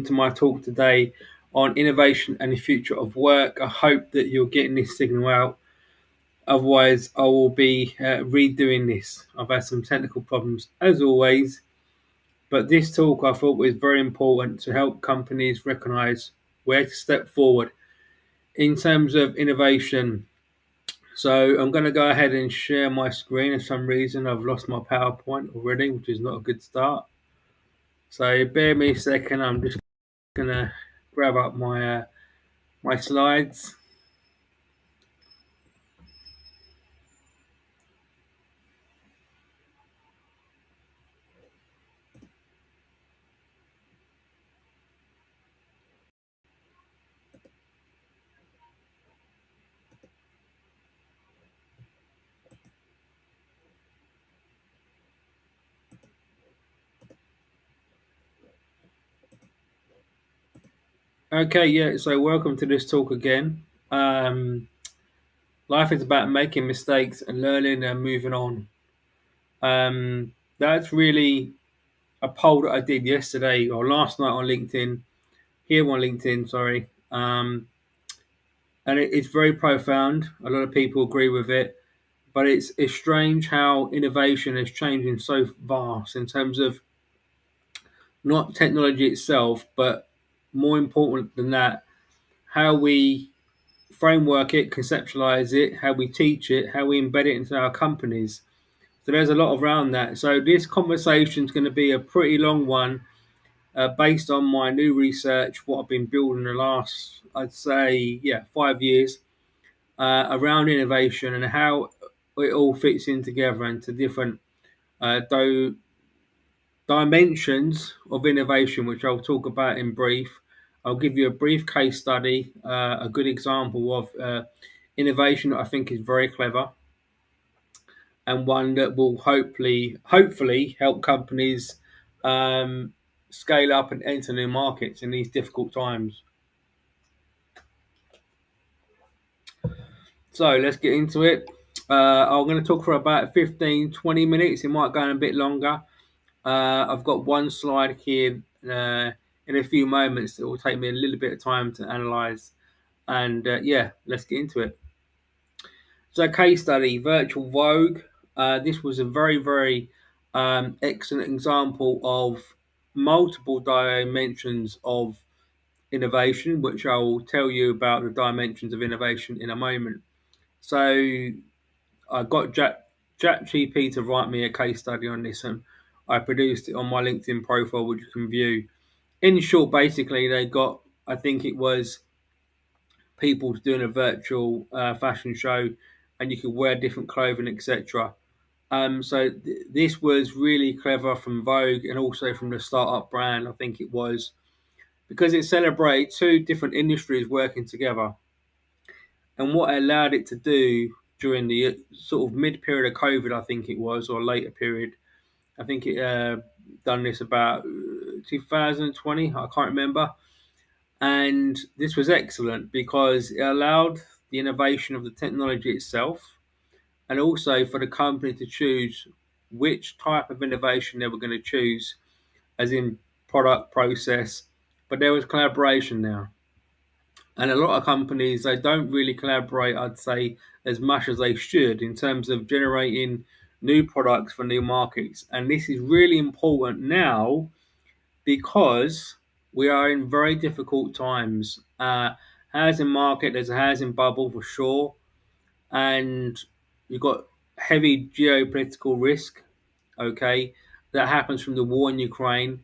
to my talk today on innovation and the future of work. I hope that you're getting this signal out. Otherwise, I will be redoing this. I've had some technical problems as always, but this talk I thought was very important to help companies recognize where to step forward in terms of innovation. So I'm going to go ahead and share my screen. For some reason, I've lost my PowerPoint already, which is not a good start. So bear me a second. I'm just going to grab up my slides. Okay, yeah, so welcome to this talk again. Life is about making mistakes and learning and moving on. That's really a poll that I did yesterday or last night on LinkedIn, here on LinkedIn, sorry. And it's very profound. A lot of people agree with it, but it's strange how innovation is changing so vast in terms of not technology itself, but more important than that, how we framework it, conceptualize it, how we teach it, how we embed it into our companies. So there's a lot around that. So this conversation is going to be a pretty long one, based on my new research, what I've been building the last, I'd say, 5 years, around innovation and how it all fits in together into different though dimensions of innovation, which I'll talk about in brief. I'll give you a brief case study, a good example of innovation that I think is very clever and one that will hopefully help companies um, scale up and enter new markets in these difficult times. So let's get into it. I'm going to talk for about 15-20 minutes. It might go on a bit longer. I've got one slide here in a few moments that will take me a little bit of time to analyze. And let's get into it. So, case study Virtual Vogue. This was a very excellent example of multiple dimensions of innovation, which I will tell you about the dimensions of innovation in a moment. So, I got ChatGPT to write me a case study on this, and I produced it on my LinkedIn profile, which you can view. In short, basically, they got, I think it was people doing a virtual fashion show, and you could wear different clothing, etc. This was really clever from Vogue and also from the startup brand, I think it was, because it celebrated two different industries working together. And what it allowed it to do during the sort of mid period of COVID, I think it was, or later period, I think it done this about 2020, I can't remember. And this was excellent because it allowed the innovation of the technology itself and also for the company to choose which type of innovation they were going to choose, as in product, process. But there was collaboration now. And a lot of companies, they don't really collaborate, I'd say, as much as they should in terms of generating new products for new markets. And this is really important now because we are in very difficult times. Housing market, there's a housing bubble for sure, and you've got heavy geopolitical risk. Okay, that happens from the war in Ukraine.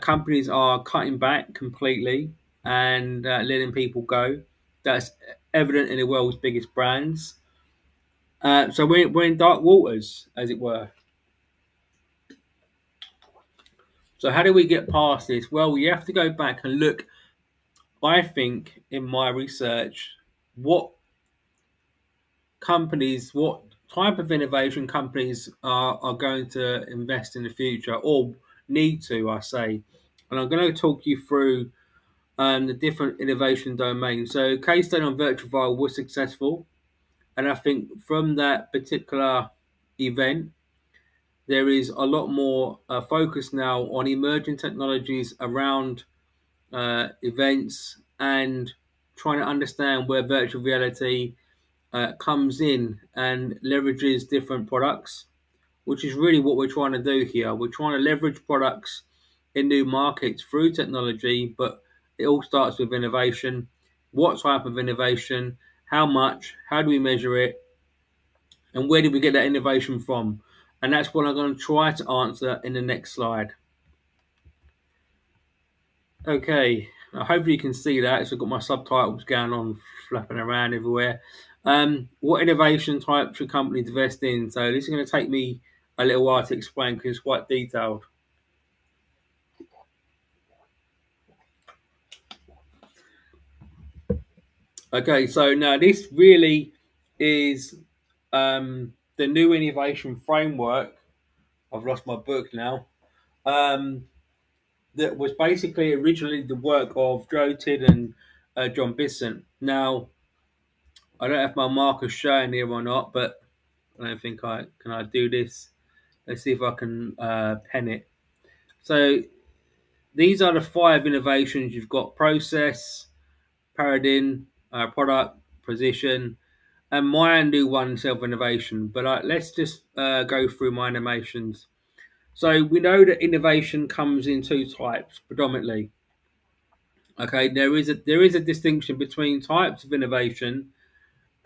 Companies are cutting back completely and letting people go. That's evident in the world's biggest brands. So we're in dark waters, as it were. So how do we get past this? Well, we have to go back and look. I think in my research, what what type of innovation companies are going to invest in the future or need to, I say. And I'm going to talk you through the different innovation domains. So, case study on Virtual Vial was successful. And I think from that particular event, there is a lot more focus now on emerging technologies around events, and trying to understand where virtual reality comes in and leverages different products, which is really what we're trying to do here. We're trying to leverage products in new markets through technology, but it all starts with innovation. What type of innovation? How much? How do we measure it? And where did we get that innovation from? And that's what I'm going to try to answer in the next slide. Okay, hopefully you can see that. So I've got my subtitles going on, flapping around everywhere. What innovation type should companies invest in? So this is going to take me a little while to explain because it's quite detailed. Okay, so now this really is the new innovation framework. I've lost my book now. Um, that was basically originally the work of Joe Tidd and John Bessant. Now, I don't know if my marker's showing here or not, but I don't think I can. I do this. Let's see if I can pen it. So these are the five innovations. You've got process, paradigm, product, position, and my new one, self innovation. But let's just go through my innovations. So we know that innovation comes in two types predominantly. Okay, there is a distinction between types of innovation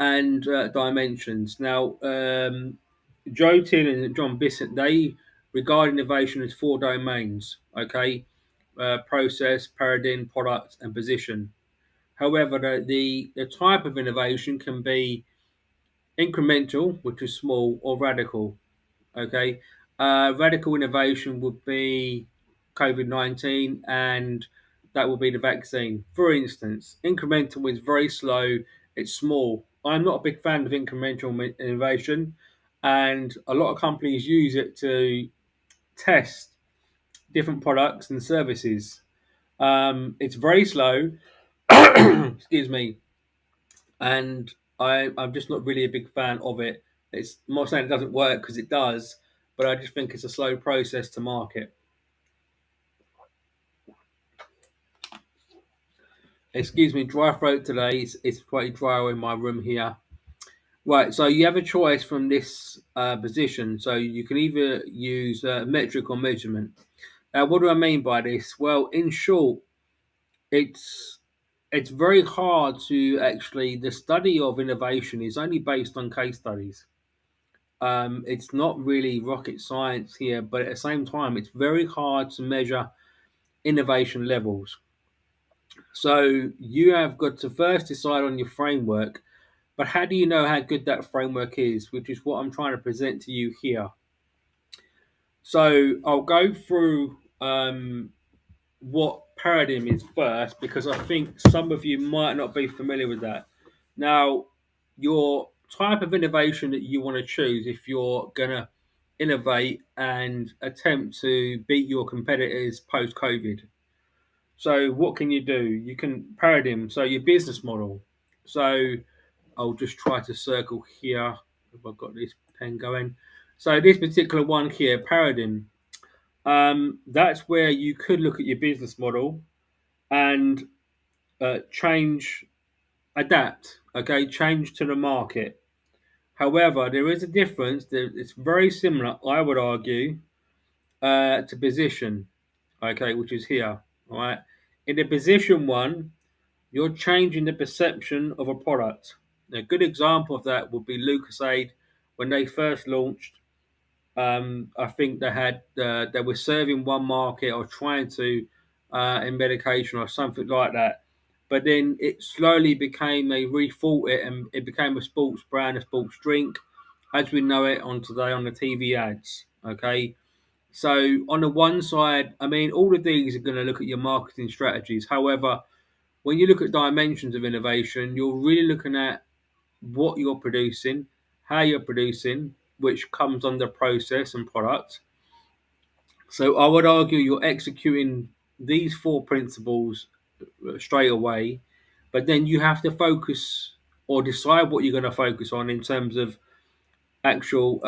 and dimensions. Now, Joe Till and John Bissett, they regard innovation as four domains. Okay, process, paradigm, product, and position. However, the type of innovation can be incremental, which is small, or radical. Okay, radical innovation would be COVID-19, and that would be the vaccine. For instance, incremental is very slow; it's small. I'm not a big fan of incremental innovation, and a lot of companies use it to test different products and services. It's very slow. Excuse me, and I'm just not really a big fan of it. I'm not saying it doesn't work because it does, but I just think it's a slow process to market. Excuse me, dry throat today. It's quite dry in my room here. Right, so you have a choice from this position. So you can either use metric or measurement. Now, what do I mean by this? Well, in short, it's it's very hard to actually. The study of innovation is only based on case studies. It's not really rocket science here, but at the same time, it's very hard to measure innovation levels. So you have got to first decide on your framework, but how do you know how good that framework is, which is what I'm trying to present to you here. So I'll go through what paradigm is first because I think some of you might not be familiar with that. Now, your type of innovation that you want to choose if you're going to innovate and attempt to beat your competitors post COVID. So, what can you do? You can paradigm, so your business model. So, I'll just try to circle here if I've got this pen going. So, this particular one here, paradigm, that's where you could look at your business model and change, adapt, okay, change to the market. However, there is a difference. It's very similar, I would argue, to position, okay, which is here, all right. In the position one, you're changing the perception of a product. A good example of that would be Lucasade when they first launched. I think they were serving one market or trying to in medication or something like that. But then it slowly became they rethought it and it became a sports brand, a sports drink, as we know it on today on the TV ads. Okay, so on the one side, I mean, all of these are going to look at your marketing strategies. However, when you look at dimensions of innovation, you're really looking at what you're producing, how you're producing, which comes under process and product. So I would argue you're executing these four principles straight away, but then you have to focus or decide what you're going to focus on in terms of actual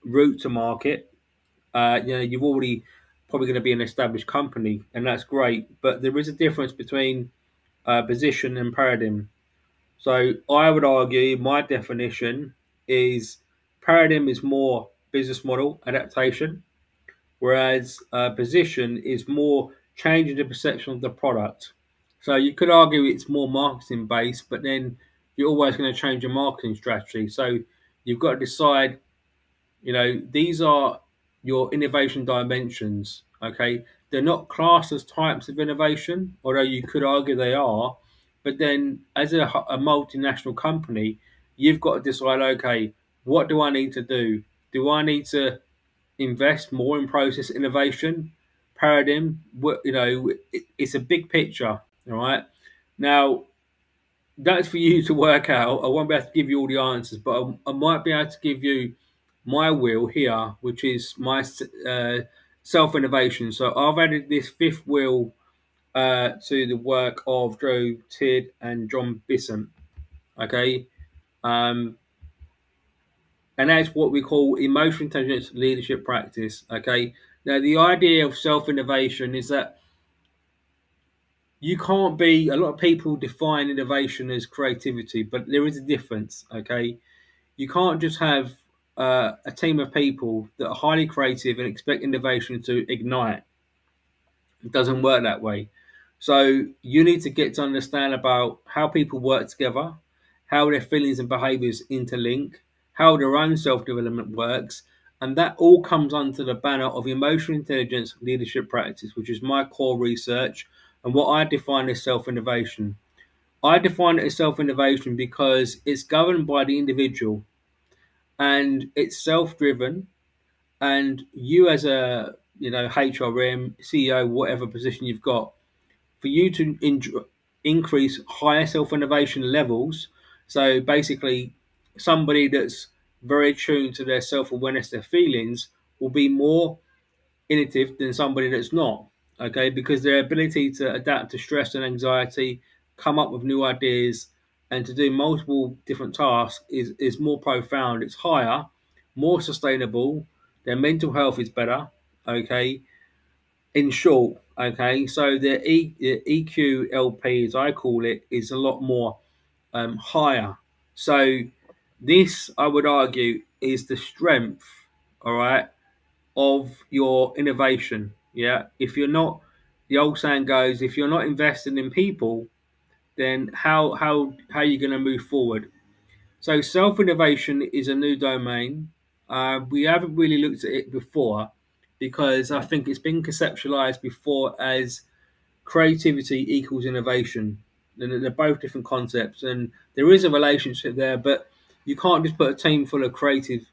route to market. You've already probably going to be an established company, and that's great. But there is a difference between position and paradigm. So I would argue my definition is paradigm is more business model adaptation, whereas position is more changing the perception of the product. So you could argue it's more marketing based, but then you're always going to change your marketing strategy. So you've got to decide, these are your innovation dimensions. Okay, they're not classed as types of innovation, although you could argue they are. But then, as a multinational company, you've got to decide, okay, what do I need to do? Do I need to invest more in process innovation, paradigm? It's a big picture. All right. Now, that's for you to work out. I won't be able to give you all the answers, but I might be able to give you my wheel here, which is my self innovation. So I've added this fifth wheel to the work of Joe Tid and John Bessant. Okay, um, and that's what we call emotional intelligence leadership practice. Okay, now the idea of self innovation is that you can't be. A lot of people define innovation as creativity, but there is a difference. Okay, you can't just have a team of people that are highly creative and expect innovation to ignite. It doesn't work that way. So you need to get to understand about how people work together, how their feelings and behaviors interlink, how their own self-development works, and that all comes under the banner of emotional intelligence leadership practice, which is my core research and what I define as self-innovation. I define it as self-innovation because it's governed by the individual and it's self-driven, and you as a HRM CEO, whatever position you've got, for you to increase higher self-innovation levels. So basically, somebody that's very attuned to their self-awareness, their feelings, will be more innovative than somebody that's not. Okay, because their ability to adapt to stress and anxiety, come up with new ideas, and to do multiple different tasks is more profound. It's higher, more sustainable. Their mental health is better. Okay, in short. Okay, so the EQLP, as I call it, is a lot more higher. So this, I would argue, is the strength. All right, of your innovation. Yeah. If you're not, the old saying goes, if you're not investing in people, then how are you going to move forward? So self innovation is a new domain. We haven't really looked at it before because I think it's been conceptualized before as creativity equals innovation. And they're both different concepts, and there is a relationship there, but you can't just put a team full of creative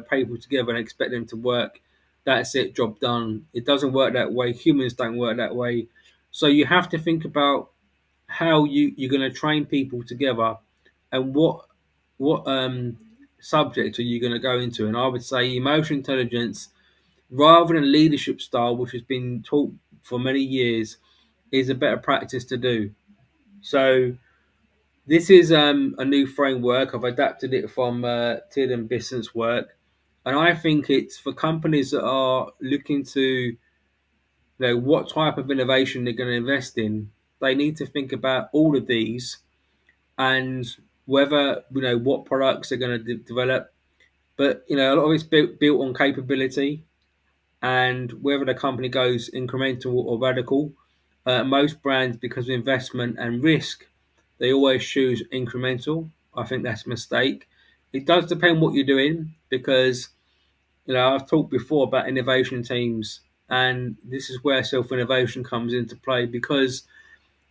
people together and expect them to work. That's it, job done. It doesn't work that way. Humans don't work that way. So you have to think about how you're going to train people together, and what subject are you going to go into. And I would say emotional intelligence, rather than leadership style, which has been taught for many years, is a better practice to do. So this is a new framework. I've adapted it from Tid and Bisson's work, and I think it's for companies that are looking to, what type of innovation they're going to invest in. They need to think about all of these and whether what products they're going to develop. But a lot of it's built on capability, and whether the company goes incremental or radical. Most brands, because of investment and risk, they always choose incremental. I think that's a mistake. It does depend what you're doing because I've talked before about innovation teams, and this is where self innovation comes into play. Because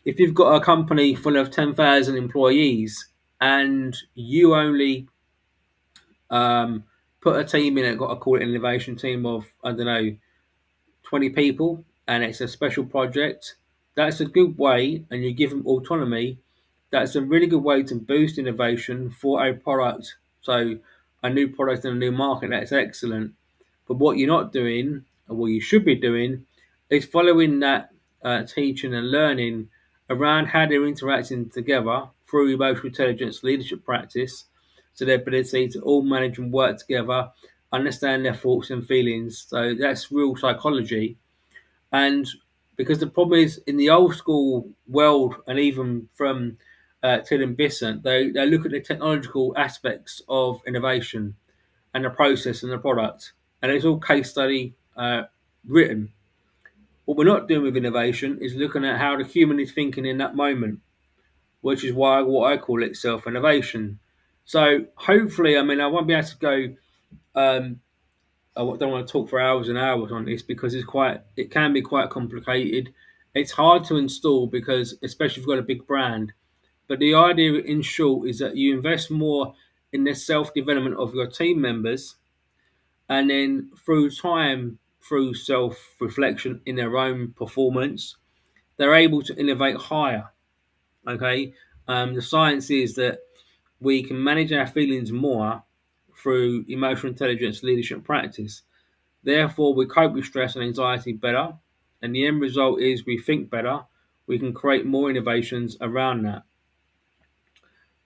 if you've got a company full of 10,000 employees and you only put a team in it, got to call it an innovation team of, I don't know, 20 people, and it's a special project, that's a good way, and you give them autonomy. That's a really good way to boost innovation for a product. So, a new product in a new market, that's excellent. But what you're not doing, or what you should be doing, is following that teaching and learning around how they're interacting together through emotional intelligence leadership practice. So, their ability to all manage and work together, understand their thoughts and feelings. So, that's real psychology. And because the problem is in the old school world, and even from Till and Bessant, they look at the technological aspects of innovation and the process and the product, and it's all case study written. What we're not doing with innovation is looking at how the human is thinking in that moment, which is why what I call it self innovation. So hopefully, I mean, I won't be able to go. Um, I don't want to talk for hours and hours on this because it can be quite complicated. It's hard to install because, especially if you've got a big brand. But the idea, in short, is that you invest more in the self development of your team members, and then through time, through self reflection in their own performance, they're able to innovate higher. Okay, the science is that we can manage our feelings more through emotional intelligence leadership practice. Therefore, we cope with stress and anxiety better, and the end result is we think better. We can create more innovations around that.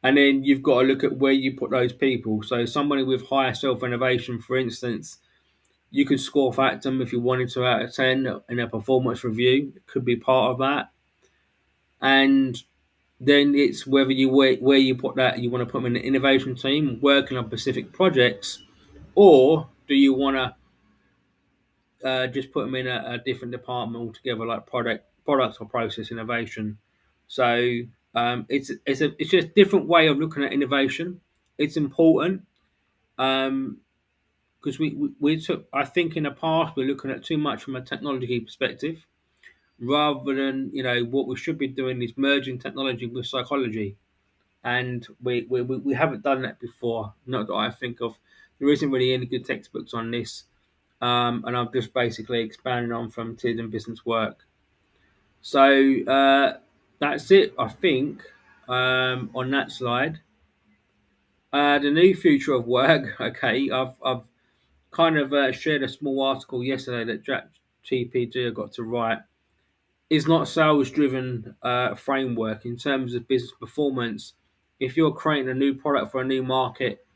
And then you've got to look at where you put those people. So, somebody with higher self innovation, for instance, you could score factor them if you wanted to out of 10 in a performance review. It could be part of that. And then it's whether where you put that. You want to put them in the innovation team working on specific projects, or do you want to just put them in a different department altogether, like products or process innovation. So it's just a different way of looking at innovation. It's important because we took, I think in the past we're looking at too much from a technology perspective rather than what we should be doing is merging technology with psychology, and we haven't done that before. Not that I think of. There isn't really any good textbooks on this, and I'm just basically expanding on from Tid and business work. So that's it, I think, on that slide. The new future of work. Okay, I've kind of shared a small article yesterday that Jack GPT got to write. Is not sales driven framework in terms of business performance. If you're creating a new product for a new market,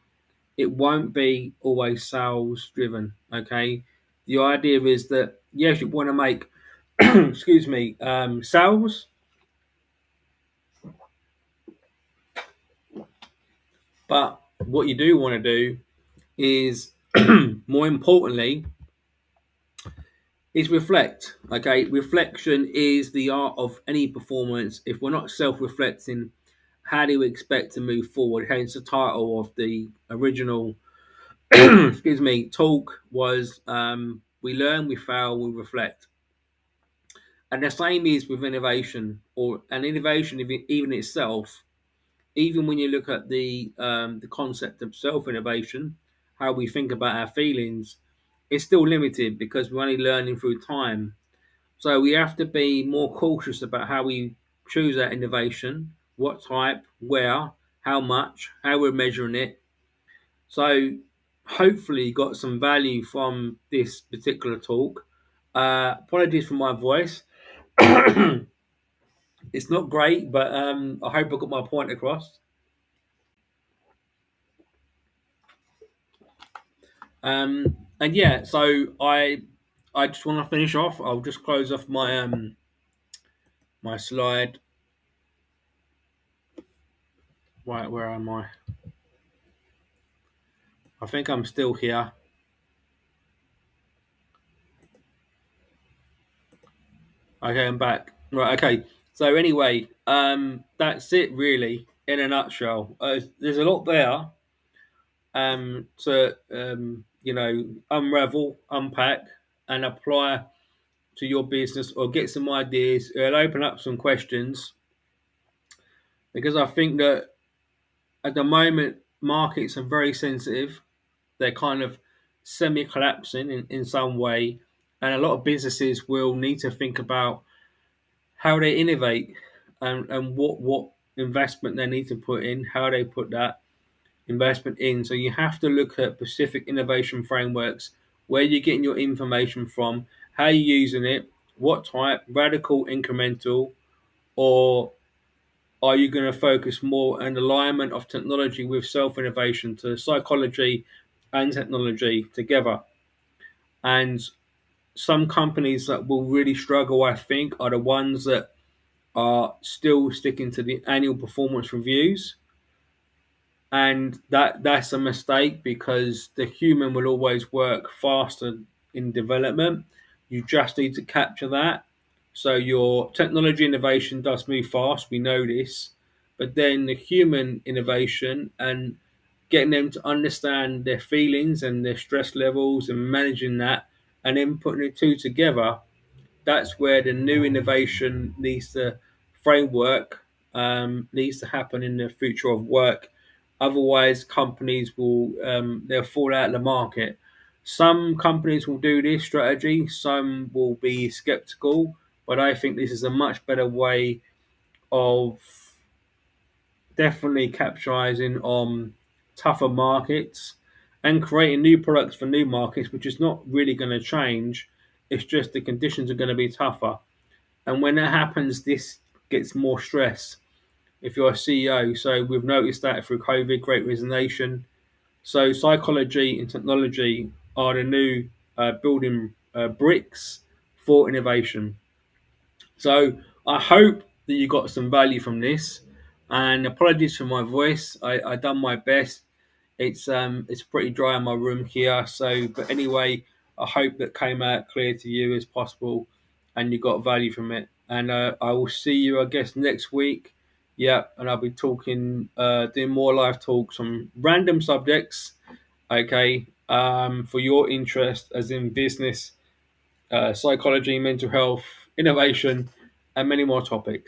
it won't be always sales driven. Okay, the idea is that yes, you want to make excuse me sales, but what you do want to do is more importantly is reflect. Okay, reflection is the art of any performance. If we're not self-reflecting, how do we expect to move forward? Hence the title of the original excuse me talk was we learn, we fail, we reflect. And the same is with innovation, or an innovation even itself. Even when you look at the concept of self innovation, how we think about our feelings, it's still limited because we're only learning through time. So we have to be more cautious about how we choose our innovation, what type, where, how much, how we're measuring it. So hopefully you got some value from this particular talk. Apologies for my voice. It's not great, but I hope I got my point across. And yeah, so I just want to finish off. I'll just close off my slide. Right, where am I? I think I'm still here. Okay, I'm back. Right, okay. So anyway, that's it really in a nutshell. There's a lot there to unravel, unpack, and apply to your business or get some ideas. It'll open up some questions because I think that at the moment markets are very sensitive. They're kind of semi collapsing in some way, and a lot of businesses will need to think about how they innovate and what investment they need to put in, how they put that investment in. So you have to look at specific innovation frameworks, where you're getting your information from, how you're using it, what type, radical, incremental, or are you going to focus more on alignment of technology with self innovation to psychology and technology together? And some companies that will really struggle, I think, are the ones that are still sticking to the annual performance reviews, and that's a mistake because the human will always work faster in development. You just need to capture that. So your technology innovation does move fast, we know this, but then the human innovation and getting them to understand their feelings and their stress levels and managing that, and then putting the two together, that's where the new innovation needs to framework needs to happen in the future of work. Otherwise, companies will they'll fall out of the market. Some companies will do this strategy. Some will be skeptical, but I think this is a much better way of definitely capitalizing on tougher markets and creating new products for new markets, which is not really going to change. It's just the conditions are going to be tougher. And when that happens, this gets more stress if you're a CEO. So we've noticed that through COVID, Great Resignation. So psychology and technology are the new building bricks for innovation. So I hope that you got some value from this. And apologies for my voice. I done my best. It's pretty dry in my room here. So, but anyway, I hope that came out clear to you as possible, and you got value from it. And I will see you, I guess, next week. Yeah, and I'll be talking, doing more live talks on random subjects. Okay, for your interest, as in business, psychology, mental health, innovation, and many more topics.